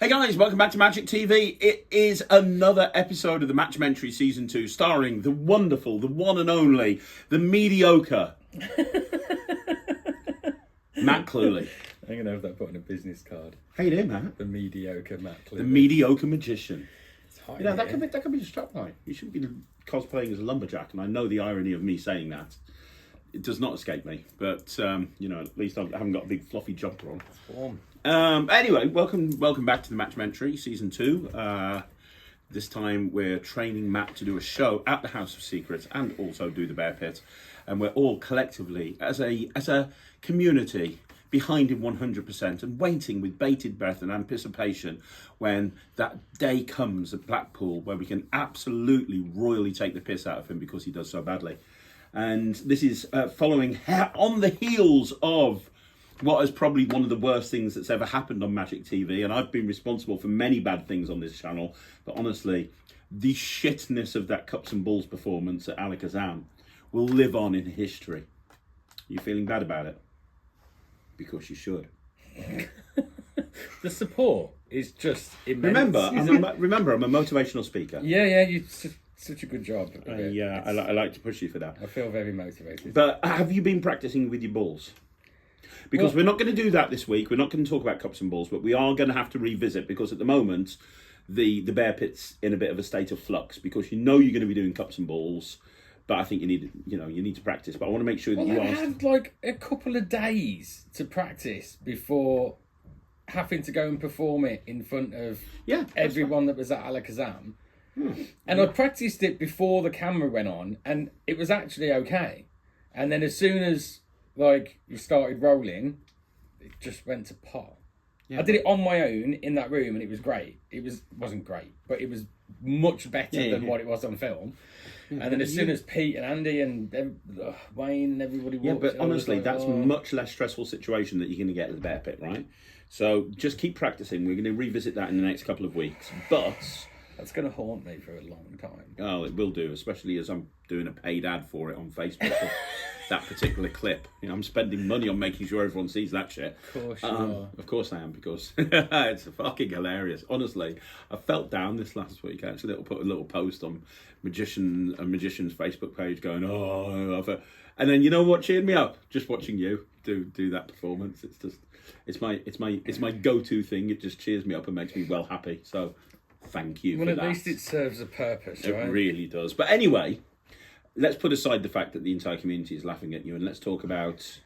Hey guys, welcome back to Magic TV. It is another episode of the Matt-umentary Season 2, starring the wonderful, the one and only, the mediocre Matt Cluley. I'm going to have that put on a business card. How you doing, Matt? The mediocre Matt Cluley. The mediocre magician. It's hot You know, that here. could be a strapline. You shouldn't be cosplaying as a lumberjack, and I know the irony of me saying that. It does not escape me, but, at least I haven't got a big fluffy jumper on. It's warm. Anyway, welcome back to the Matt-umentary Season 2. This time we're training Matt to do a show at the House of Secrets and also do the Bear Pit. And we're all collectively, as a community, behind him 100% and waiting with bated breath and anticipation when that day comes at Blackpool where we can absolutely royally take the piss out of him because he does so badly. And this is following on the heels of what is probably one of the worst things that's ever happened on Magic TV. And I've been responsible for many bad things on this channel. But honestly, the shitness of that Cups and Balls performance at Alakazam will live on in history. Are you feeling bad about it? Because you should. The support is just immense. Remember, I'm a motivational speaker. Yeah, you such a good job. I like to push you for that. I feel very motivated. But have you been practicing with your balls? Because we're not going to do that this week. We're not going to talk about Cups and Balls, but we are going to have to revisit because at the moment, the Bear Pit's in a bit of a state of flux because you're going to be doing Cups and Balls, but I think you need to practice. But I want to make sure that you I had like a couple of days to practice before having to go and perform it in front of everyone that was at Alakazam. And I practiced it before the camera went on, and it was actually okay. And then as soon as you started rolling, it just went to pot. Yeah, I did it on my own in that room, and it was great. Wasn't great, but it was much better than what it was on film. Yeah, and then as soon as Pete and Andy and Wayne and everybody walked, but honestly, that's a much less stressful situation that you're going to get at the Bear Pit, right? So just keep practicing. We're going to revisit that in the next couple of weeks, but that's going to haunt me for a long time. Oh, it will do, especially as I'm doing a paid ad for it on Facebook. For that particular clip. I'm spending money on making sure everyone sees that shit. Of course you are. Of course I am, because it's fucking hilarious. Honestly, I felt down this last week. Actually, I'll put a little post on magician's Facebook page going, and then you know what cheered me up? Just watching you do that performance. It's my go-to thing. It just cheers me up and makes me well happy. So thank you for that. Well, at least it serves a purpose, right? It really does. But anyway, let's put aside the fact that the entire community is laughing at you, and let's talk about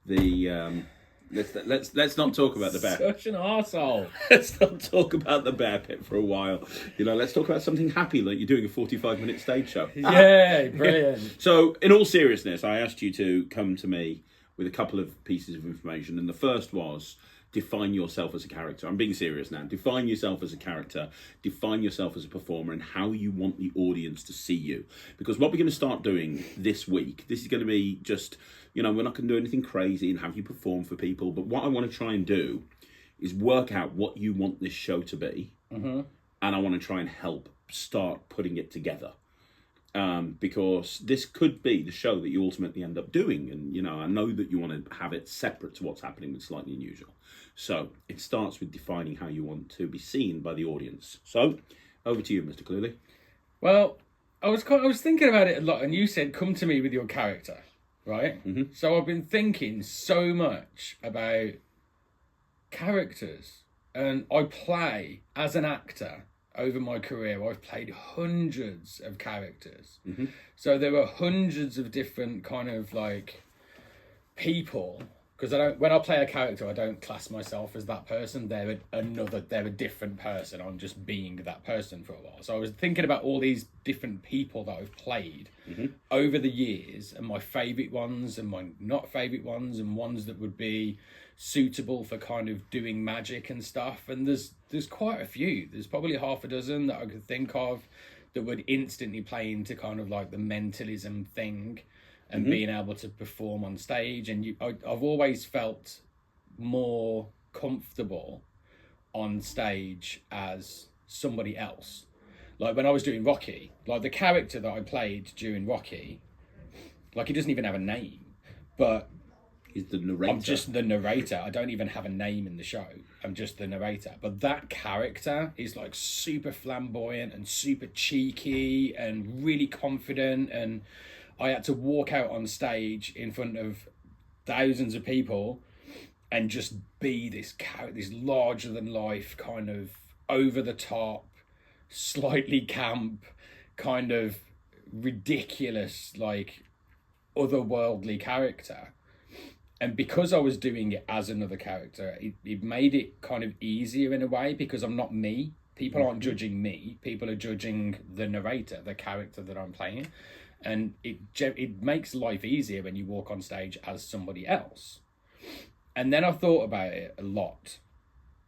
the. Let's not talk about the bear. Such an arsehole. Let's not talk about the Bear Pit for a while. Let's talk about something happy, like you're doing a 45-minute stage show. Yeah, brilliant. So, in all seriousness, I asked you to come to me with a couple of pieces of information, and the first was define yourself as a character. I'm being serious now. Define yourself as a character, define yourself as a performer, and how you want the audience to see you. Because what we're going to start doing this week, this is going to be just, we're not going to do anything crazy and have you perform for people. But what I want to try and do is work out what you want this show to be. Mm-hmm. And I want to try and help start putting it together. Because this could be the show that you ultimately end up doing. And, I know that you want to have it separate to what's happening with Slightly Unusual. So it starts with defining how you want to be seen by the audience. So over to you, Mr. Cluley. Well, I was thinking about it a lot, and you said, come to me with your character, right? Mm-hmm. So I've been thinking so much about characters, and I play as an actor. Over my career, I've played hundreds of characters. Mm-hmm. So there are hundreds of different kind of people. Because when I play a character, I don't class myself as that person. They're a different person. I'm just being that person for a while. So I was thinking about all these different people that I've played over the years, and my favourite ones and my not favourite ones, and ones that would be suitable for kind of doing magic and stuff. And there's quite a few. There's probably half a dozen that I could think of that would instantly play into kind of the mentalism thing. And being able to perform on stage. And I've always felt more comfortable on stage as somebody else. Like when I was doing Rocky, the character that I played during Rocky, he doesn't even have a name. But He's the narrator. I'm just the narrator. I don't even have a name in the show. I'm just the narrator. But that character is like super flamboyant and super cheeky and really confident. And I had to walk out on stage in front of thousands of people and just be this character, this larger than life kind of over the top, slightly camp, kind of ridiculous, like otherworldly character. And because I was doing it as another character, it made it kind of easier in a way, because I'm not me. People aren't judging me. People are judging the narrator, the character that I'm playing. And it makes life easier when you walk on stage as somebody else. And then I thought about it a lot,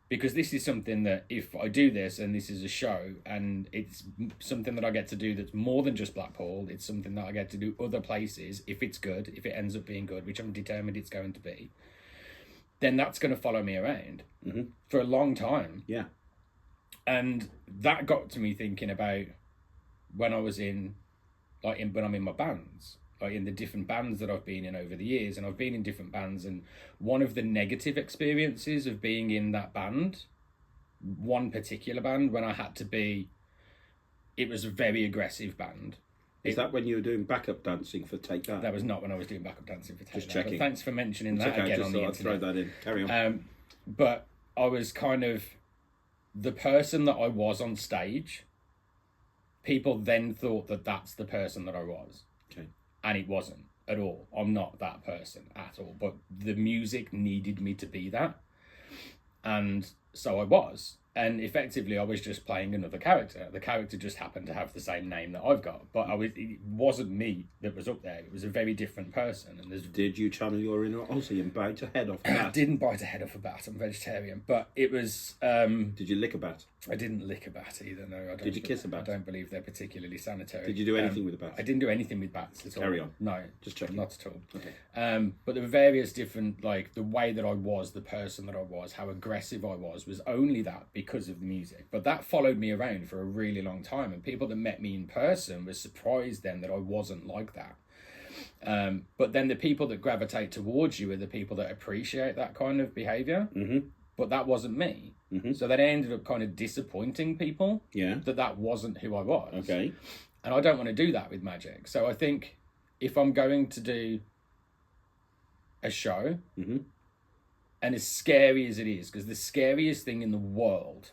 because this is something that if I do this and this is a show and it's something that I get to do that's more than just Blackpool, it's something that I get to do other places, if it's good, if it ends up being good, which I'm determined it's going to be, then that's going to follow me around for a long time. Yeah. And that got to me thinking about when I was when I'm in my bands, like in the different bands that I've been in over the years. And I've been in different bands, and one of the negative experiences of being in that band, one particular band, when I had to be, it was a very aggressive band. Is that when you were doing backup dancing for Take That? That was not when I was doing backup dancing for Take Just That. checking. But thanks for mentioning It's that okay, again just on the thought I'd internet. throw that in. Carry on. But I was kind of the person that I was on stage. People then thought that that's the person that I was. Okay. And it wasn't at all. I'm not that person at all. But the music needed me to be that. And so I was. And effectively, I was just playing another character. The character just happened to have the same name that I've got. But it wasn't me that was up there. It was a very different person. And Did you channel your inner Aussie and bite a head off a I bat? didn't bite a head off a bat. I'm vegetarian. But it was... Did you lick a bat? I didn't lick a bat either, no. I don't. Did you kiss a bat? I don't believe they're particularly sanitary. Did you do anything with a bat? I didn't do anything with bats at all. Carry on. No, Just checking. not at all. Okay. But there were various different, like, the way that I was, the person that I was, how aggressive I was only that because of the music. But that followed me around for a really long time, and people that met me in person were surprised then that I wasn't like that. But then the people that gravitate towards you are the people that appreciate that kind of behaviour. Mm-hmm. But that wasn't me. Mm-hmm. So that ended up kind of disappointing people. Yeah. That wasn't who I was. Okay. And I don't want to do that with magic. So I think if I'm going to do a show, and as scary as it is, because the scariest thing in the world,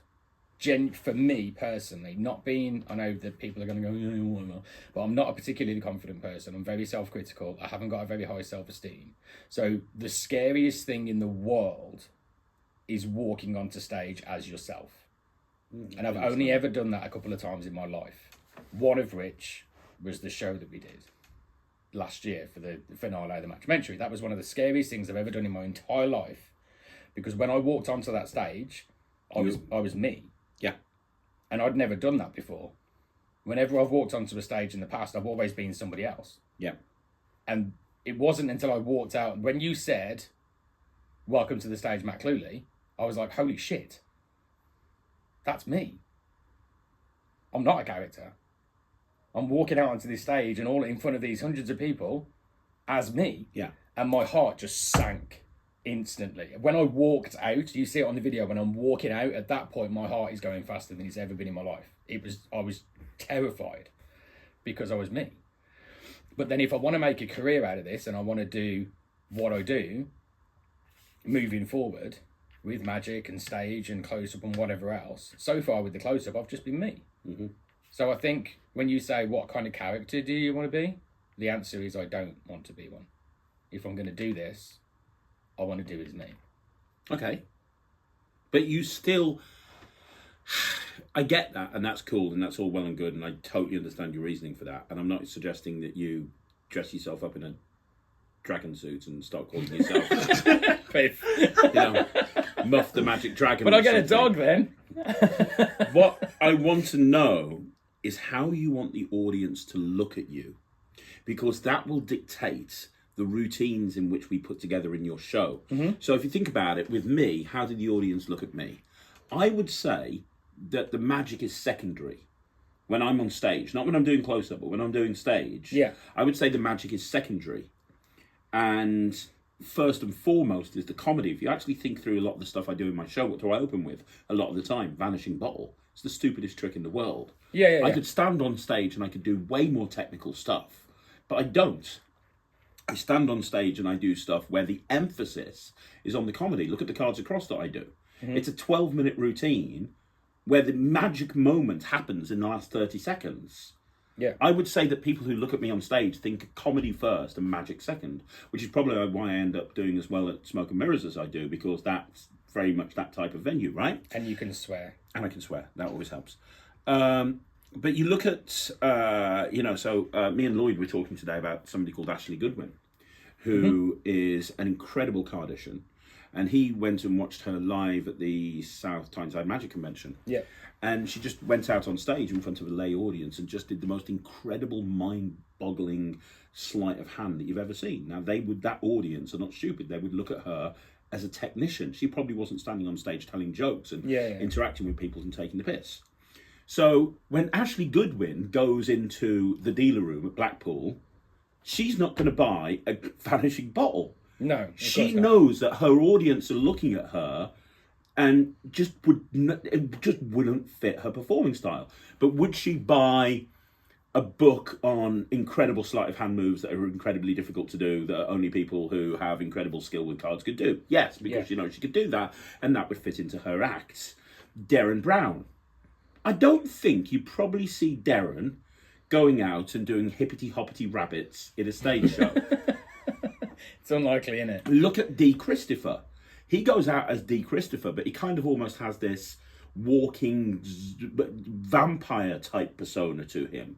for me personally, not being, I know that people are going to go, yeah, but I'm not a particularly confident person. I'm very self-critical. I haven't got a very high self-esteem. So the scariest thing in the world is walking onto stage as yourself. And I've only ever done that a couple of times in my life. One of which was the show that we did last year for the finale of the Matt-umentary. That was one of the scariest things I've ever done in my entire life. Because when I walked onto that stage, I was me. Yeah. And I'd never done that before. Whenever I've walked onto a stage in the past, I've always been somebody else. Yeah. And it wasn't until I walked out, when you said, "Welcome to the stage, Matt Cluley," I was like, holy shit, that's me. I'm not a character. I'm walking out onto this stage and all in front of these hundreds of people as me. Yeah. And my heart just sank instantly. When I walked out, you see it on the video, when I'm walking out, at that point, my heart is going faster than it's ever been in my life. I was terrified because I was me. But then if I want to make a career out of this and I want to do what I do moving forward, with magic and stage and close-up and whatever else, so far with the close-up, I've just been me. Mm-hmm. So I think when you say, what kind of character do you want to be? The answer is I don't want to be one. If I'm going to do this, I want to do it as me. Okay. But you still... I get that, and that's cool, and that's all well and good, and I totally understand your reasoning for that. And I'm not suggesting that you dress yourself up in a dragon suit and start calling yourself... Muff the Magic Dragon. But I get a dog then. What I want to know is how you want the audience to look at you, because that will dictate the routines in which we put together in your show. Mm-hmm. So if you think about it, with me, how did the audience look at me? I would say that the magic is secondary when I'm on stage, not when I'm doing close-up, but when I'm doing stage. Yeah. I would say the magic is secondary. And first and foremost is the comedy. If you actually think through a lot of the stuff I do in my show, what do I open with a lot of the time? Vanishing bottle. It's the stupidest trick in the world. I could stand on stage and I could do way more technical stuff, but I don't. I stand on stage and I do stuff where the emphasis is on the comedy. Look at the Cards Across that I do. It's a 12-minute routine where the magic moment happens in the last 30 seconds. I would say that people who look at me on stage think comedy first and magic second, which is probably why I end up doing as well at Smoke and Mirrors as I do, because that's very much that type of venue, right? And you can swear. And I can swear. That always helps. But you look at, me and Lloyd were talking today about somebody called Ashley Goodwin, who is an incredible cardician. And he went and watched her live at the South Tyneside Magic Convention. And she just went out on stage in front of a lay audience and just did the most incredible, mind-boggling sleight of hand that you've ever seen. Now, that audience are not stupid. They would look at her as a technician. She probably wasn't standing on stage telling jokes and interacting with people and taking the piss. So when Ashley Goodwin goes into the dealer room at Blackpool, she's not going to buy a vanishing bottle. No. She knows that her audience are looking at her and it just wouldn't fit her performing style. But would she buy a book on incredible sleight of hand moves that are incredibly difficult to do, that only people who have incredible skill with cards could do? Yes, because she could do that, and that would fit into her act. Darren Brown. I don't think you probably see Darren going out and doing hippity-hoppity rabbits in a stage show. It's unlikely, isn't it? Look at Dee Christopher. He goes out as Dee Christopher, but he kind of almost has this walking vampire type persona to him.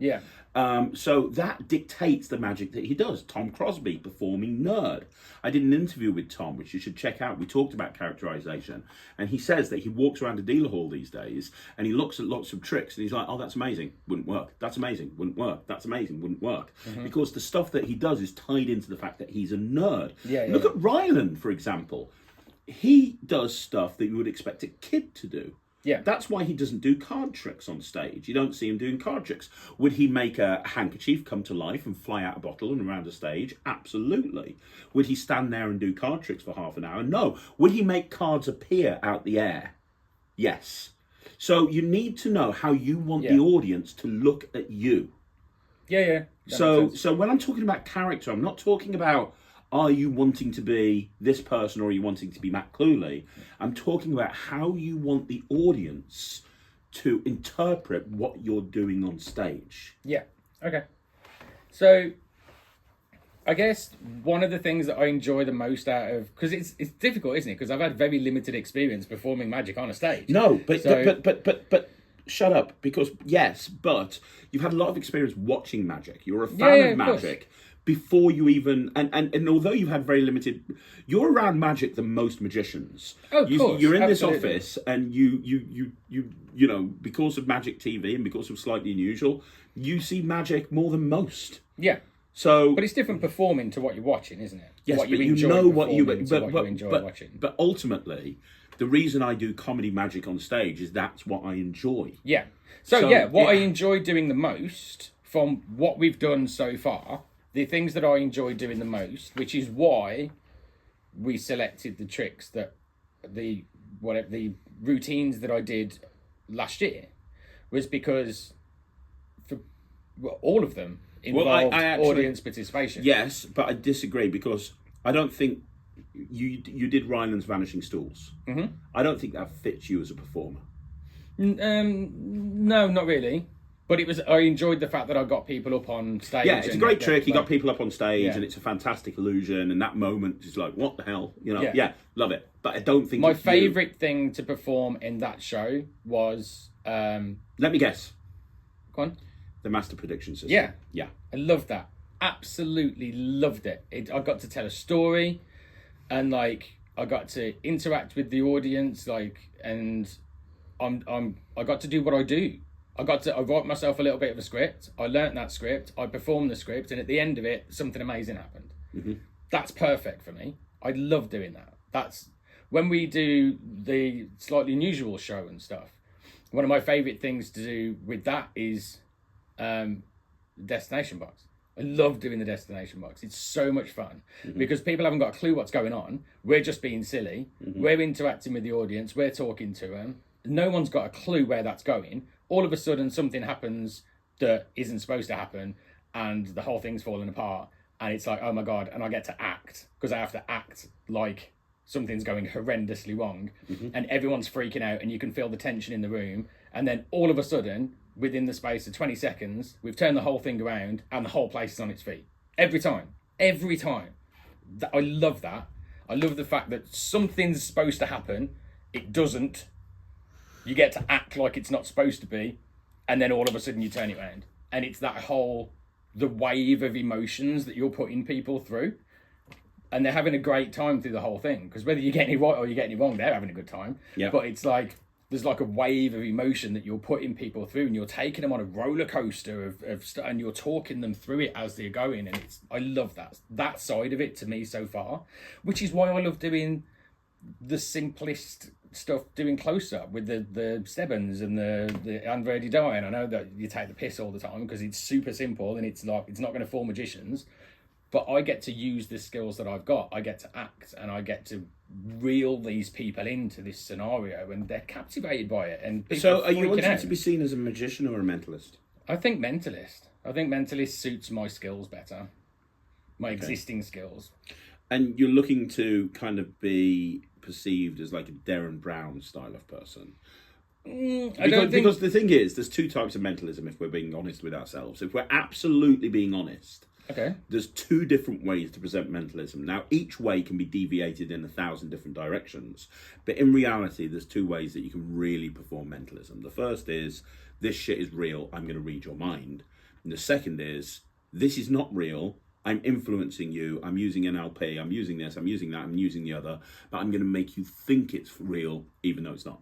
So that dictates the magic that he does. Tom Crosby, performing nerd. I did an interview with Tom, which you should check out. We talked about characterization, and he says that he walks around a dealer hall these days and he looks at lots of tricks and he's like, oh, that's amazing, wouldn't work. That's amazing, wouldn't work. That's amazing, wouldn't work. Because the stuff that he does is tied into the fact that he's a nerd. Look at Ryland, for example. He does stuff that you would expect a kid to do. That's why he doesn't do card tricks on stage. You don't see him doing card tricks. Would he make a handkerchief come to life and fly out a bottle and around a stage? Absolutely. Would he stand there and do card tricks for half an hour? No. Would he make cards appear out the air? Yes. So you need to know how you want the audience to look at you. So when I'm talking about character, I'm not talking about, are you wanting to be this person or are you wanting to be Matt Cluley? I'm talking about how you want the audience to interpret what you're doing on stage. Okay. So I guess one of the things that I enjoy the most out of, because it's difficult, isn't it? Because I've had very limited experience performing magic on a stage. No, but shut up. Because yes, but you've had a lot of experience watching magic. You're a fan of magic. Before you even, and although you've had very limited, you're around magic than most magicians. Oh, of course, you're in this office, and you know, because of Magic TV and because of Slightly Unusual, you see magic more than most. So, but it's different performing to what you're watching, isn't it? Yes, what but you you know what you enjoy watching. But ultimately, the reason I do comedy magic on stage is that's what I enjoy. So what I enjoy doing the most from what we've done so far. The things that I enjoy doing the most, which is why we selected the tricks that the routines that I did last year, was because for all of them involved audience participation. Yes, but I disagree, because I don't think you did Ryland's Vanishing Stools. I don't think that fits you as a performer. No, not really. But I enjoyed the fact that I got people up on stage. Yeah, it's a great trick. You got people up on stage, and it's a fantastic illusion. And that moment is like, what the hell? You know, love it. But I don't think my favourite thing to perform in that show was. Let me guess. Go on. The Master Prediction System. Yeah. I loved that. Absolutely loved it. I got to tell a story, and I got to interact with the audience, and I got to do what I do. I wrote myself a little bit of a script. I learnt that script. I performed the script, and at the end of it, something amazing happened. That's perfect for me. I love doing that. That's when we do the Slightly Unusual show and stuff. One of my favourite things to do with that is destination box. I love doing the destination marks. It's so much fun because people haven't got a clue what's going on. We're just being silly. We're interacting with the audience. We're talking to them. No one's got a clue where that's going. All of a sudden, something happens that isn't supposed to happen, and the whole thing's falling apart. And it's like, oh my God. And I get to act because I have to act like something's going horrendously wrong. And everyone's freaking out, and you can feel the tension in the room. And then all of a sudden, within the space of 20 seconds, we've turned the whole thing around and the whole place is on its feet. Every time. I love that. I love the fact that something's supposed to happen, it doesn't. You get to act like it's not supposed to be, and then all of a sudden you turn it around. And it's that the wave of emotions that you're putting people through. And they're having a great time through the whole thing. Because whether you're getting it right or you're getting it wrong, they're having a good time. Yeah. But it's like, there's like a wave of emotion that you're putting people through, and you're taking them on a roller coaster and you're talking them through it as they're going. And I love that side of it to me so far, which is why I love doing the simplest stuff, doing close up with the Stebbins and the Andre Die. And I know that you take the piss all the time because it's super simple and it's not going to fool magicians, but I get to use the skills that I've got. I get to act and I get to reel these people into this scenario, and they're captivated by it. And so, are you wanting to be seen as a magician or a mentalist? I think mentalist. I think mentalist suits my skills better, my existing skills. And you're looking to kind of be perceived as like a Darren Brown style of person. Because the thing is, there's two types of mentalism. If we're being honest with ourselves, if we're absolutely being honest. Okay. There's two different ways to present mentalism. Now, each way can be deviated in 1,000 different directions. But in reality, there's two ways that you can really perform mentalism. The first is, this shit is real, I'm going to read your mind. And the second is, this is not real, I'm influencing you, I'm using NLP, I'm using this, I'm using that, I'm using the other, but I'm going to make you think it's real, even though it's not.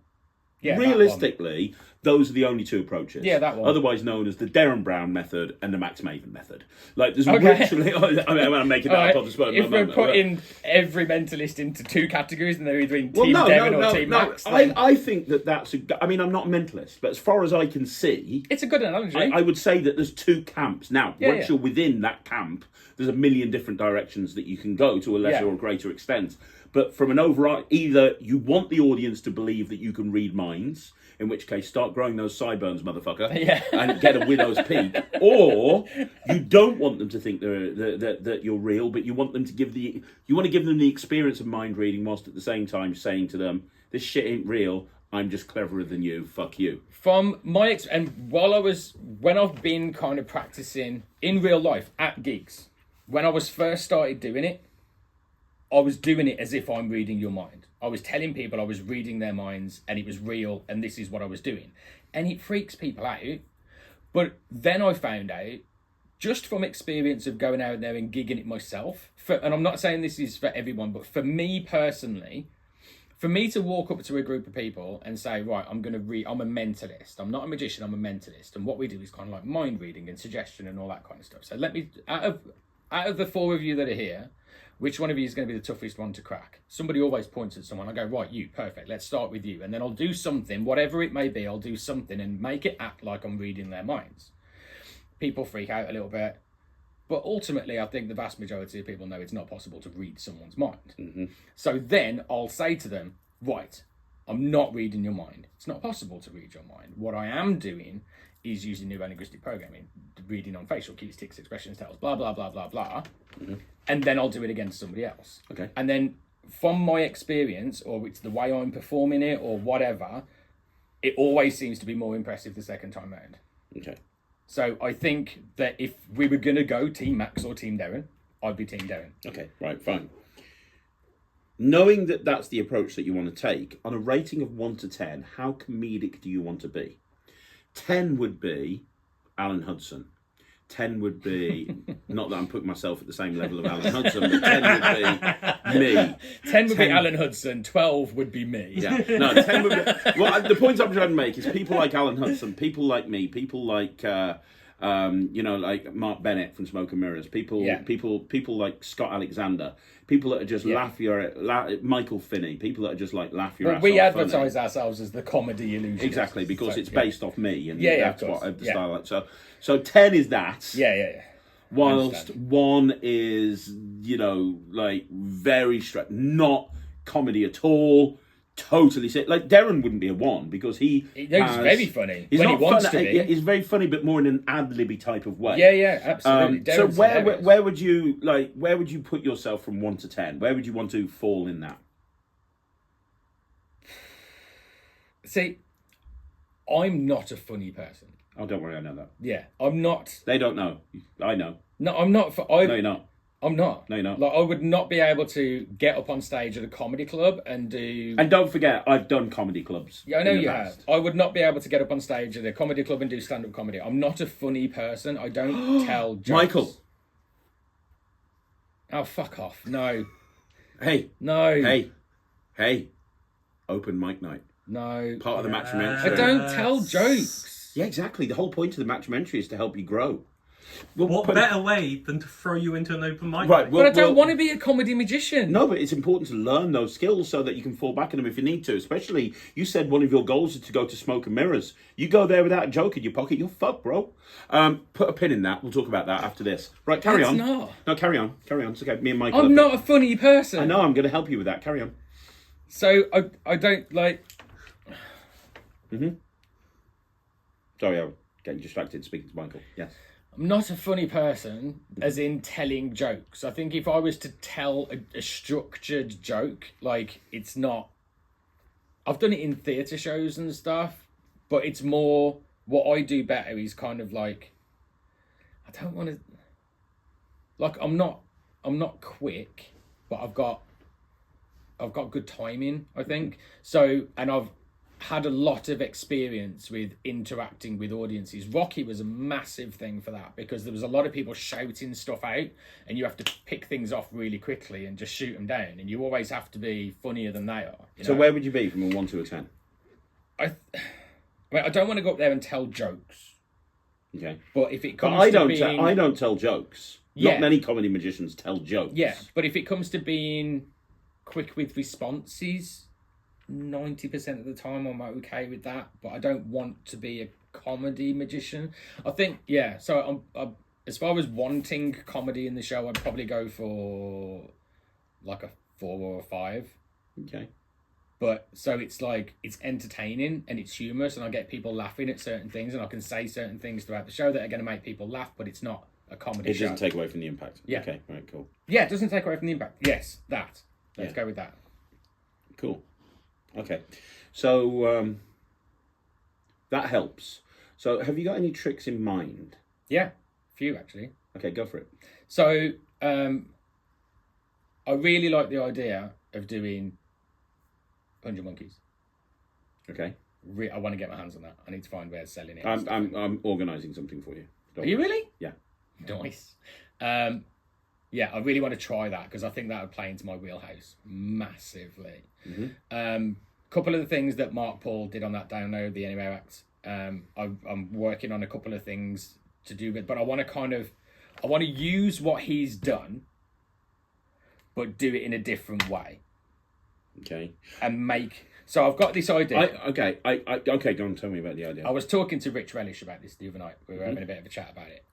Yeah, realistically, those are the only two approaches. Yeah, that one. Otherwise known as the Darren Brown method and the Max Maven method. Like, there's literally... I mean, I'm making that up on the spot. If we're putting every mentalist into two categories and they're either in Team Darren or Team Max... I think that's... I mean, I'm not a mentalist, but as far as I can see... It's a good analogy. I would say that there's two camps. Now, once you're within that camp, there's a million different directions that you can go to a lesser or greater extent. But from an overall, either you want the audience to believe that you can read minds, in which case start growing those sideburns, motherfucker, and get a widow's peak, or you don't want them to think that you're real, but you want them to give them the experience of mind reading, whilst at the same time saying to them, "This shit ain't real. I'm just cleverer than you. Fuck you." From my and when I've been kind of practicing in real life at gigs, when I was first started doing it, I was doing it as if I'm reading your mind. I was telling people I was reading their minds and it was real and this is what I was doing. And it freaks people out. But then I found out, just from experience of going out there and gigging it myself, and I'm not saying this is for everyone, but for me personally, for me to walk up to a group of people and say, right, I'm a mentalist. I'm not a magician, I'm a mentalist. And what we do is kind of like mind reading and suggestion and all that kind of stuff. So let me, out of the four of you that are here, which one of you is going to be the toughest one to crack? Somebody always points at someone. I go, right, you, perfect. Let's start with you. And then I'll do something, whatever it may be, I'll do something and make it act like I'm reading their minds. People freak out a little bit. But ultimately, I think the vast majority of people know it's not possible to read someone's mind. Mm-hmm. So then I'll say to them, right, I'm not reading your mind. It's not possible to read your mind. What I am doing is using neurolinguistic programming, reading on facial cues, tics, expressions, tells, blah, blah, blah, blah, blah. Mm-hmm. And then I'll do it against somebody else. Okay. And then from my experience, or it's the way I'm performing it or whatever, it always seems to be more impressive the second time round. Okay. So I think that if we were going to go Team Max or Team Darren, I'd be Team Darren. Okay, right, fine. Knowing that that's the approach that you want to take, on a rating of 1 to 10, how comedic do you want to be? 10 would be Alan Hudson. 10 would be, not that I'm putting myself at the same level of Alan Hudson, but 10 would be me. 10 would be Alan Hudson, 12 would be me. Yeah, no, 10 would be... Well, the point I'm trying to make is people like Alan Hudson, people like me, people like... like Mark Bennett from Smoke and Mirrors, people like Scott Alexander, people that are just Michael Finney, people that are just like laugh your ass off. We advertise ourselves as the comedy illusion. Exactly, because it's based off me, and that's what the style. So 10 is that. Yeah. whilst one is, you know, like very not comedy at all. Totally sick. Like Darren wouldn't be a 1 because he's very funny. He's when not he wants funny, to be. He's very funny, but more in an ad-libby type of way. Yeah, absolutely. So where would you put yourself from 1 to 10? Where would you want to fall in that? See, I'm not a funny person. Oh, don't worry, I know that. Yeah, I'm not. They don't know. I know. No, I'm not. No, you're not. I'm not. No, you're not. Like, I would not be able to get up on stage at a comedy club and do... And don't forget, I've done comedy clubs. Yeah, I know you have. I would not be able to get up on stage at a comedy club and do stand-up comedy. I'm not a funny person. I don't tell jokes. Michael. Oh, fuck off. No. Hey. No. Hey. Open mic night. No. Part of the Matt-umentary. I don't tell jokes. Yeah, exactly. The whole point of the Matt-umentary is to help you grow. What better way than to throw you into an open mic? Right, but I don't want to be a comedy magician. No, but it's important to learn those skills so that you can fall back on them if you need to. Especially, you said one of your goals is to go to Smoke and Mirrors. You go there without a joke in your pocket, you're fucked, bro. Put a pin in that. We'll talk about that after this. Right, carry on. Not. No, carry on. It's okay. Me and Michael. I'm not a funny person. I know. I'm going to help you with that. Carry on. So I don't like. Sorry, I'm getting distracted speaking to Michael. Yes. I'm not a funny person, as in telling jokes. I think if I was to tell a structured joke, like, it's not... I've done it in theatre shows and stuff, but it's more... What I do better is kind of like... I don't want to... Like, I'm not quick, but I've got good timing, I think. So, and I've had a lot of experience with interacting with audiences. Rocky was a massive thing for that because there was a lot of people shouting stuff out and you have to pick things off really quickly and just shoot them down, and you always have to be funnier than they are. So where would you be from a 1 to a 10? I don't want to go up there and tell jokes. Okay. But if it comes I don't tell jokes. Yeah. Not many comedy magicians tell jokes. Yeah, but if it comes to being quick with responses, 90% of the time I'm okay with that, but I don't want to be a comedy magician. I think, yeah, so I'm as far as wanting comedy in the show, I'd probably go for like a 4 or a 5. Okay. But so it's like, it's entertaining and it's humorous and I get people laughing at certain things and I can say certain things throughout the show that are going to make people laugh, but it's not a comedy show. It doesn't take away from the impact. Yeah. Okay, right, cool. Yeah, it doesn't take away from the impact. Yes, that. Let's go with that. Cool. Okay. So that helps. So have you got any tricks in mind? Yeah, a few actually. Okay, go for it. So I really like the idea of doing 100 Monkeys. Okay. I want to get my hands on that. I need to find where selling it. I'm organising something for you. Are you really? Yeah. Nice. Yeah, I really want to try that because I think that would play into my wheelhouse massively. Couple of the things that Mark Paul did on that download, the Anywhere Act, I'm working on a couple of things to do with, but I want to use what he's done, but do it in a different way. Okay. And so I've got this idea. Okay, go on, tell me about the idea. I was talking to Rich Relish about this the other night. We were having a bit of a chat about it.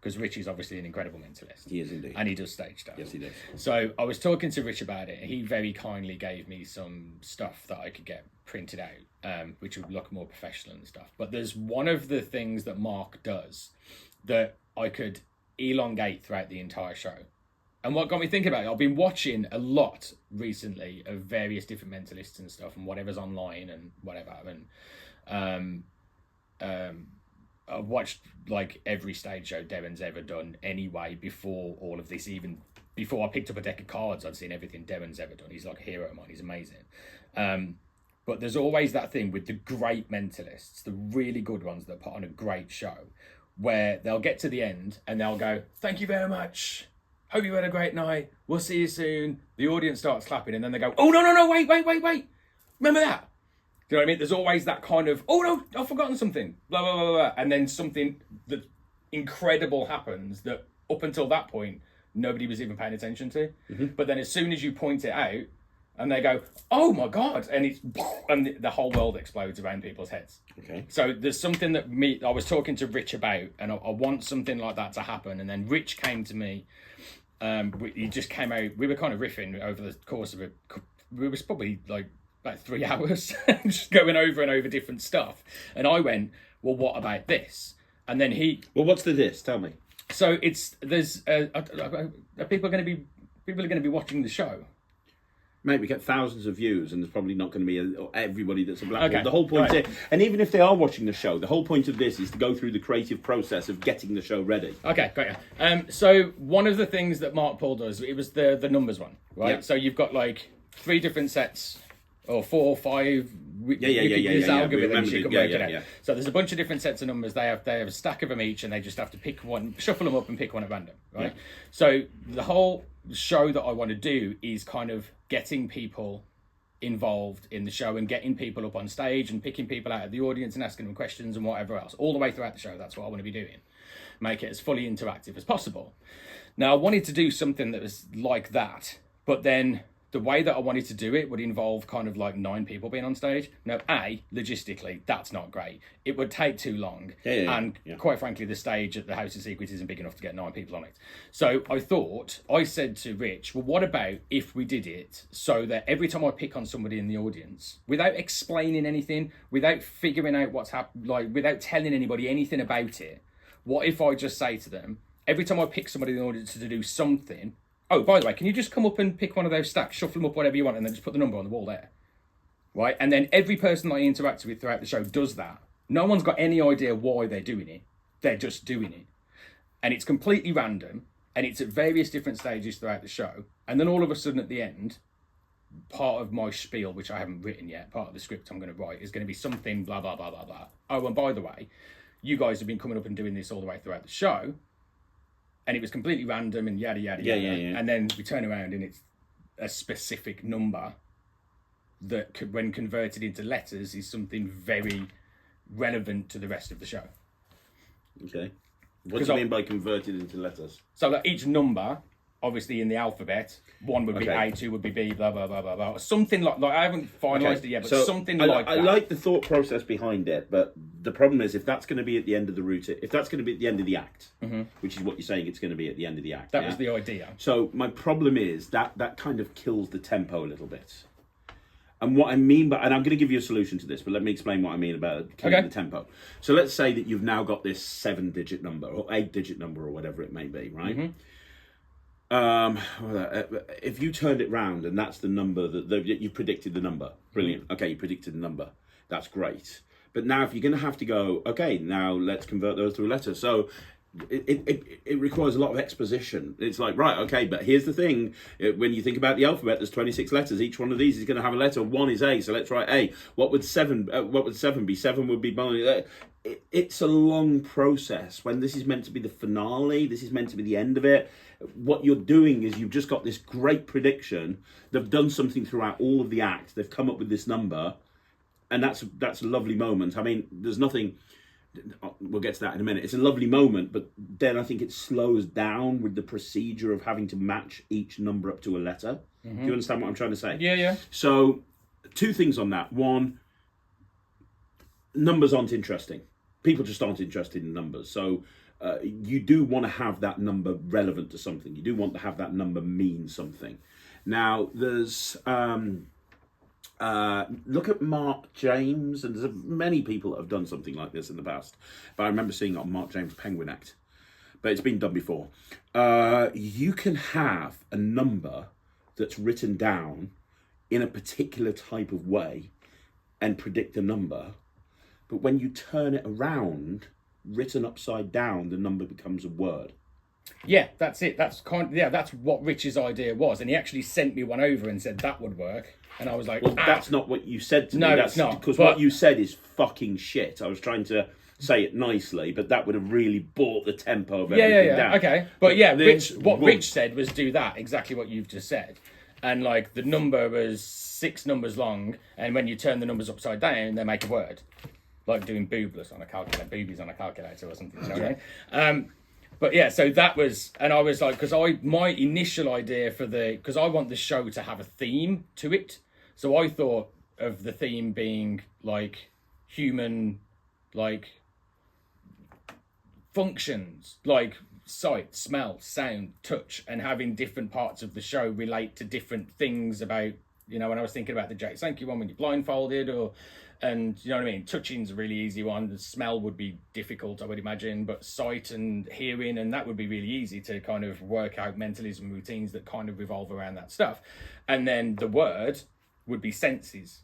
Because Rich is obviously an incredible mentalist. He is indeed. And he does stage stuff. Yes, he does. So I was talking to Rich about it, and he very kindly gave me some stuff that I could get printed out, which would look more professional and stuff. But there's one of the things that Mark does that I could elongate throughout the entire show. And what got me thinking about it, I've been watching a lot recently of various different mentalists and stuff and whatever's online and whatever. And I've watched like every stage show Darren's ever done anyway before all of this. Even before I picked up a deck of cards, I'd seen everything Darren's ever done. He's like a hero of mine. He's amazing. But there's always that thing with the great mentalists, the really good ones that put on a great show, where they'll get to the end and they'll go, "Thank you very much. Hope you had a great night. We'll see you soon." The audience starts clapping and then they go, "Oh, no, wait. Remember that?" Do you know what I mean? There's always that kind of, "Oh no, I've forgotten something," blah, blah, blah, blah. And then something that incredible happens that up until that point, nobody was even paying attention to. But then as soon as you point it out, And they go, "Oh my god!" And the whole world explodes around people's heads. Okay. So there's something that I was talking to Rich about, and I want something like that to happen. And then Rich came to me. He just came out. We were kind of riffing over the course of it. We was probably like about 3 hours, just going over and over different stuff. And I went, "Well, what about this?" And then Well, what's this? Tell me. So there's people are going to be watching the show. Mate, we get thousands of views, and there's probably not going to be everybody that's a black Okay, hole. The whole point right. is, and even if they are watching the show, the whole point of this is to go through the creative process of getting the show ready. Okay, got you. So one of the things that Mark Paul does, it was the numbers one, right? Yeah. So you've got like 3 different sets, or 4 or 5. This algorithm you can work it out. So there's a bunch of different sets of numbers. They have a stack of them each, and they just have to pick one, shuffle them up, and pick one at random, right? Yeah. So the whole show that I want to do is kind of getting people involved in the show and getting people up on stage and picking people out of the audience and asking them questions and whatever else all the way throughout the show. That's what I want to be doing. Make it as fully interactive as possible. Now, I wanted to do something that was like that, but then the way that I wanted to do it would involve kind of like 9 people being on stage. Now, logistically, that's not great. It would take too long. And quite frankly, the stage at the House of Secrets isn't big enough to get 9 people on it. So I said to Rich, well, what about if we did it so that every time I pick on somebody in the audience, without explaining anything, without figuring out what's happened, like without telling anybody anything about it, what if I just say to them, every time I pick somebody in the audience to do something, oh, by the way, can you just come up and pick one of those stacks, shuffle them up, whatever you want, and then just put the number on the wall there, right? And then every person that I interact with throughout the show does that. No one's got any idea why they're doing it. They're just doing it. And it's completely random, and it's at various different stages throughout the show. And then all of a sudden at the end, part of my spiel, which I haven't written yet, part of the script I'm going to write, is going to be something blah, blah, blah, blah, blah. Oh, and by the way, you guys have been coming up and doing this all the way throughout the show. And it was completely random and yada, yada, yada. Yeah. And then we turn around and it's a specific number that, when converted into letters, is something very relevant to the rest of the show. Okay. What do you mean by converted into letters? So like each number, obviously in the alphabet, 1 would be A, 2 would be B, blah, blah, blah, blah, blah. Something like I haven't finalised it yet, but so something like that. I like the thought process behind it, but the problem is if that's going to be at the end of the route, if that's going to be at the end of the act, which is what you're saying it's going to be at the end of the act. That was the idea. So my problem is that kind of kills the tempo a little bit. And what I mean by, and I'm going to give you a solution to this, but let me explain what I mean about killing the tempo. So let's say that you've now got this 7-digit number or 8-digit number or whatever it may be, right? If you turned it round and that's the number that you predicted the number, brilliant. Okay, you predicted the number. That's great. But now if you're going to have to go, okay, now let's convert those to a letter. So it requires a lot of exposition. It's like, right, okay, but here's the thing. When you think about the alphabet, there's 26 letters. Each one of these is going to have a letter. 1 is A, so let's write A. What would 7 be? 7 would be... It's a long process. When this is meant to be the finale, this is meant to be the end of it. What you're doing is you've just got this great prediction. They've done something throughout all of the act. They've come up with this number, and that's a lovely moment. I mean, there's nothing. We'll get to that in a minute. It's a lovely moment, but then I think it slows down with the procedure of having to match each number up to a letter. Do you understand what I'm trying to say? Yeah. So, 2 things on that. One, numbers aren't interesting. People just aren't interested in numbers. So you do want to have that number relevant to something. You do want to have that number mean something. Now, there's... look at Mark James, and there's many people that have done something like this in the past. But I remember seeing it on Mark James' Penguin Act. But it's been done before. You can have a number that's written down in a particular type of way and predict a number. But when you turn it around, written upside down, the number becomes a word. Yeah, that's it. That's what Rich's idea was, and he actually sent me one over and said that would work. And I was like, well, that's not what you said to me. No, That's it's not. Because what you said is fucking shit. I was trying to say it nicely, but that would have really brought the tempo of everything down. Okay. But yeah, Rich said was do that, exactly what you've just said. And like the number was 6 numbers long, and when you turn the numbers upside down, they make a word. Like doing boobies on a calculator or something, you know what I mean? But yeah, so that was, and I was like, my initial idea because I want the show to have a theme to it. So I thought of the theme being like human, like functions, like sight, smell, sound, touch, and having different parts of the show relate to different things about, when I was thinking about the Jake Sankey one when you're blindfolded, and you know what I mean, touching's a really easy one. The smell would be difficult, I would imagine, but sight and hearing, and that would be really easy to kind of work out mentalism routines that kind of revolve around that stuff. And then the word would be senses.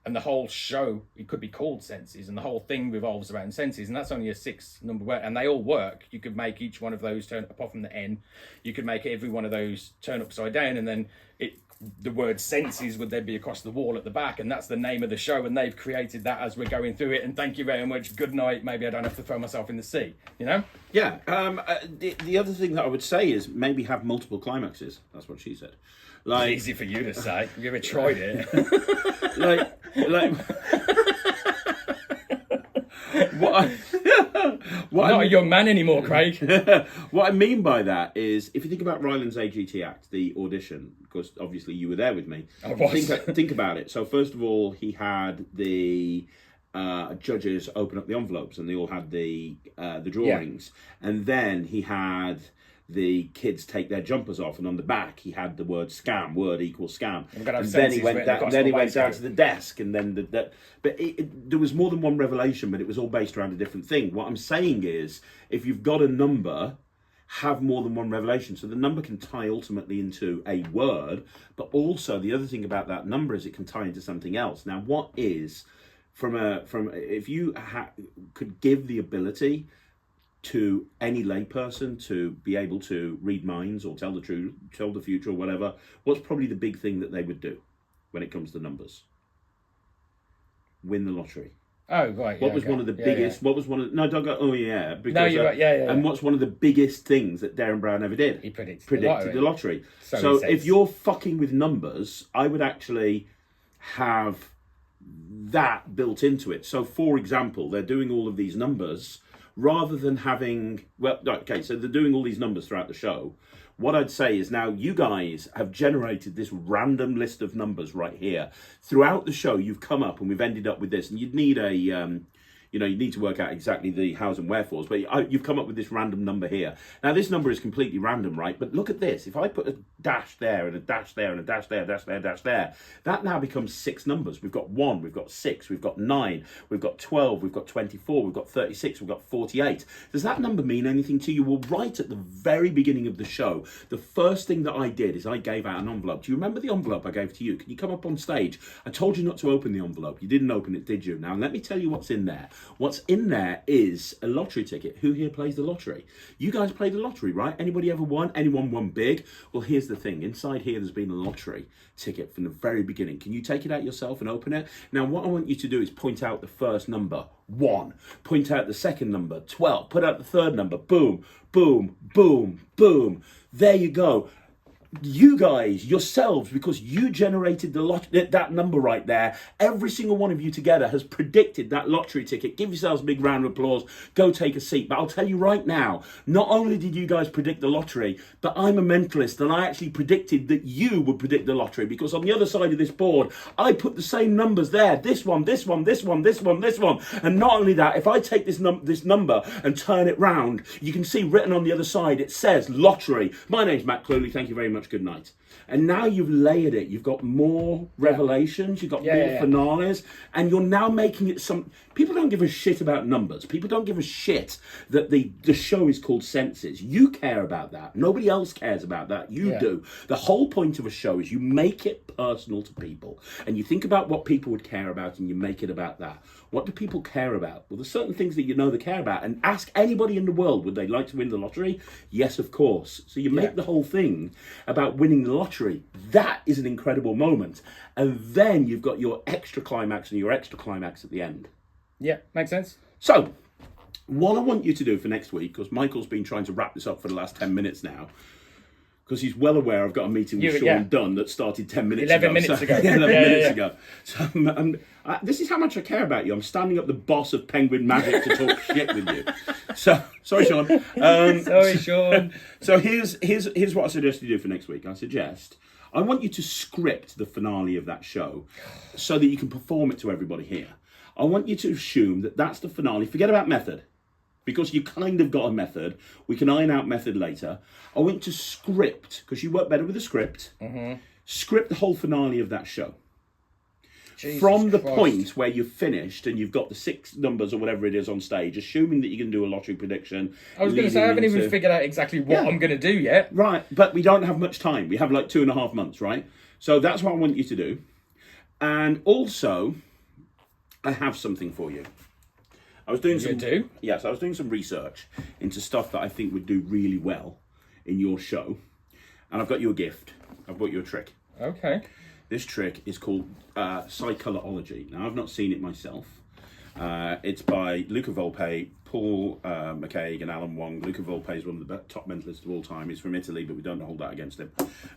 And the whole show, it could be called Senses, and the whole thing revolves around senses, and that's only a 6-number word, and they all work. You could make each one of those turn, apart from the N, you could make every one of those turn upside down, and then the word senses would then be across the wall at the back, and that's the name of the show, and they've created that as we're going through it, and thank you very much, good night, maybe I don't have to throw myself in the sea, Yeah, the other thing that I would say is maybe have multiple climaxes. That's what she said. Like, it's easy for you to say. Have you ever tried it? like what I'm not a young man anymore, Craig. What I mean by that is, if you think about Ryland's AGT Act, the audition, because obviously you were there with me. I was. Think about it. So first of all, he had the judges open up the envelopes, and they all had the drawings, and then he had the kids take their jumpers off, and on the back he had the word scam, word equals scam. And then he went down. Then he went down to the desk, and then but there was more than one revelation, but it was all based around a different thing. What I'm saying is, if you've got a number, have more than one revelation, so the number can tie ultimately into a word, but also the other thing about that number is it can tie into something else. Now, what is if you could give the ability to any layperson to be able to read minds or tell the truth, tell the future or whatever, what's probably the big thing that they would do when it comes to numbers? Win the lottery. Oh, right. What was one of the biggest? What was one of? No, don't go. Oh yeah. Because, no, you're right. Yeah. And what's one of the biggest things that Darren Brown ever did? He predicted the lottery. So if you're fucking with numbers, I would actually have that built into it. So, for example, they're doing all of these numbers. Rather than having, so they're doing all these numbers throughout the show. What I'd say is, now you guys have generated this random list of numbers right here. Throughout the show, you've come up and we've ended up with this. And you'd need you need to work out exactly the hows and wherefores, but you've come up with this random number here. Now, this number is completely random, right? But look at this. If I put a dash there and a dash there and a dash there, dash there, dash there, that now becomes 6 numbers. We've got 1, we've got 6, we've got 9, we've got 12, we've got 24, we've got 36, we've got 48. Does that number mean anything to you? Well, right at the very beginning of the show, the first thing that I did is I gave out an envelope. Do you remember the envelope I gave to you? Can you come up on stage? I told you not to open the envelope. You didn't open it, did you? Now, let me tell you what's in there. What's in there is a lottery ticket. Who here plays the lottery? You guys play the lottery, right? Anybody ever won? Anyone won big? Well, here's the thing. Inside here, there's been a lottery ticket from the very beginning. Can you take it out yourself and open it? Now, what I want you to do is point out the first number, 1. Point out the second number, 12. Put out the third number, boom, boom, boom, boom. There you go. You guys, yourselves, because you generated that number right there, every single one of you together has predicted that lottery ticket. Give yourselves a big round of applause. Go take a seat. But I'll tell you right now, not only did you guys predict the lottery, but I'm a mentalist and I actually predicted that you would predict the lottery, because on the other side of this board, I put the same numbers there. This one, this one, this one, this one, this one. And not only that, if I take this number and turn it round, you can see written on the other side, it says lottery. My name's Matt Clooney. Thank you very much. Good night. And now you've layered it. You've got more revelations. You've got more finales, and you're now making it some. People don't give a shit about numbers. People don't give a shit that the show is called Senses. You care about that. Nobody else cares about that. You do. The whole point of a show is you make it personal to people, and you think about what people would care about, and you make it about that. What do people care about? Well, there's certain things that you know they care about. And ask anybody in the world, would they like to win the lottery? Yes, of course. So you make the whole thing about winning the lottery. That is an incredible moment. And then you've got your extra climax and your extra climax at the end. Yeah, makes sense. So, what I want you to do for next week, because Michael's been trying to wrap this up for the last 10 minutes now, because he's well aware I've got a meeting with Sean Dunn that started 10 minutes 11 ago. minutes ago. 11 minutes ago. So this is how much I care about you. I'm standing up the boss of Penguin Magic to talk shit with you. So, sorry, Sean. Sorry, Sean. So here's what I suggest you do for next week. I want you to script the finale of that show so that you can perform it to everybody here. I want you to assume that that's the finale. Forget about method, because you kind of got a method. We can iron out method later. I want you to script, because you work better with a script. Script the whole finale of that show. From the point where you've finished and you've got the 6 numbers or whatever it is on stage, assuming that you can do a lottery prediction. I was going to say, I haven't even figured out exactly what I'm going to do yet. Right, but we don't have much time. We have like 2.5 months, right? So that's what I want you to do. And also, I have something for you. I was doing Yes, I was doing some research into stuff that I think would do really well in your show. And I've got you a gift. I've bought you a trick. Okay. This trick is called psychology. Now, I've not seen it myself. It's by Luca Volpe, Paul McCaig, and Alan Wong. Luca Volpe is one of the top mentalists of all time. He's from Italy, but we don't hold that against him.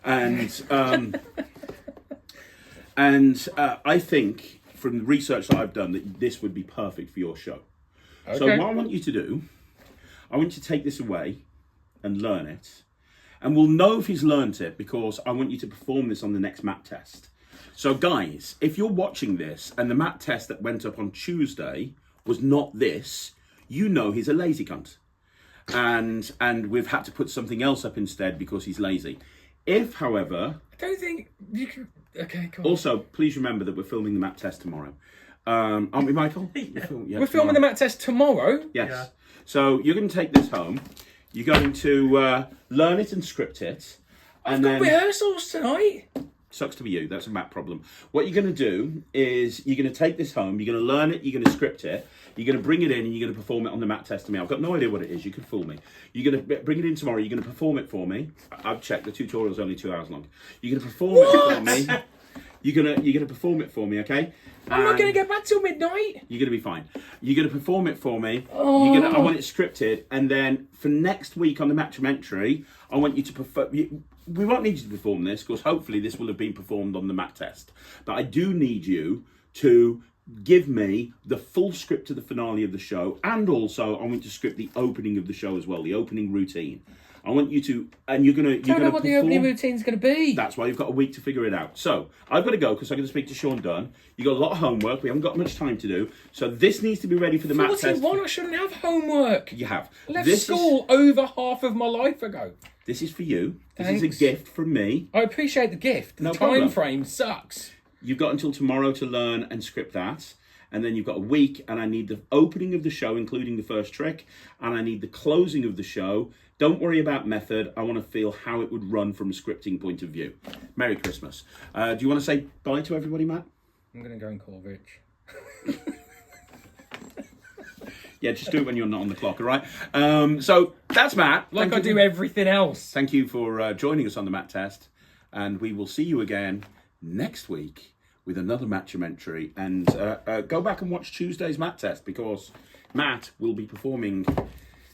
And I think, from the research that I've done, that this would be perfect for your show. Okay. So what I want you to do, I want you to take this away and learn it. And we'll know if he's learnt it because I want you to perform this on the next Matt test. So guys, if you're watching this and the Matt test that went up on Tuesday was not this, you know he's a lazy cunt. And we've had to put something else up instead because he's lazy. If, however... I don't think you can... Okay, cool. Also, please remember that we're filming the Matt test tomorrow. Aren't we, Michael? We're filming the Matt test tomorrow? Yes. Yeah. So you're going to take this home. You're going to learn it and script it. And I've got rehearsals tonight. Sucks to be you. That's a Matt problem. What you're going to do is you're going to take this home. You're going to learn it. You're going to script it. You're going to bring it in and you're going to perform it on the Matt test to me. I've got no idea what it is. You could fool me. You're going to bring it in tomorrow. You're going to perform it for me. I've checked. The tutorial's only 2 hours long. You're going to perform it for me. You're gonna perform it for me, okay? I'm not gonna get back till midnight. You're gonna be fine. You're gonna perform it for me. I want it scripted, and then for next week on the Matt-umentary, I want you to perform. We won't need you to perform this because hopefully this will have been performed on the Matt test. But I do need you to give me the full script of the finale of the show, and also I want you to script the opening of the show as well, the opening routine. I want you to, and you're gonna. Don't know what the opening routine's gonna be. That's why you've got a week to figure it out. So I've got to go because I'm going to speak to Sean Dunn. You got a lot of homework. We haven't got much time to do. So this needs to be ready for the Matt test. 41, I shouldn't have homework. You have Left school over half of my life ago. This is for you. Thanks. This is a gift from me. I appreciate the gift. The time frame sucks. You've got until tomorrow to learn and script that. And then you've got a week, and I need the opening of the show, including the first trick, and I need the closing of the show. Don't worry about method. I want to feel how it would run from a scripting point of view. Merry Christmas. Do you want to say bye to everybody, Matt? I'm going to go and call Rich. Yeah, just do it when you're not on the clock, all right? So that's Matt. Like I do everything else. Thank you for joining us on the Matt test. And we will see you again next week with another Matt-umentary. And go back and watch Tuesday's Matt test because Matt will be performing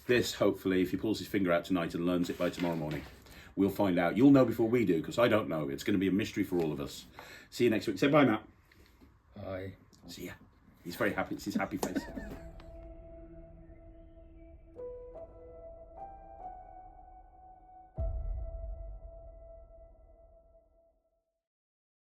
this, hopefully, if he pulls his finger out tonight and learns it by tomorrow morning. We'll find out. You'll know before we do because I don't know. It's going to be a mystery for all of us. See you next week. Say bye, Matt. Bye. See ya. He's very happy. It's his happy face.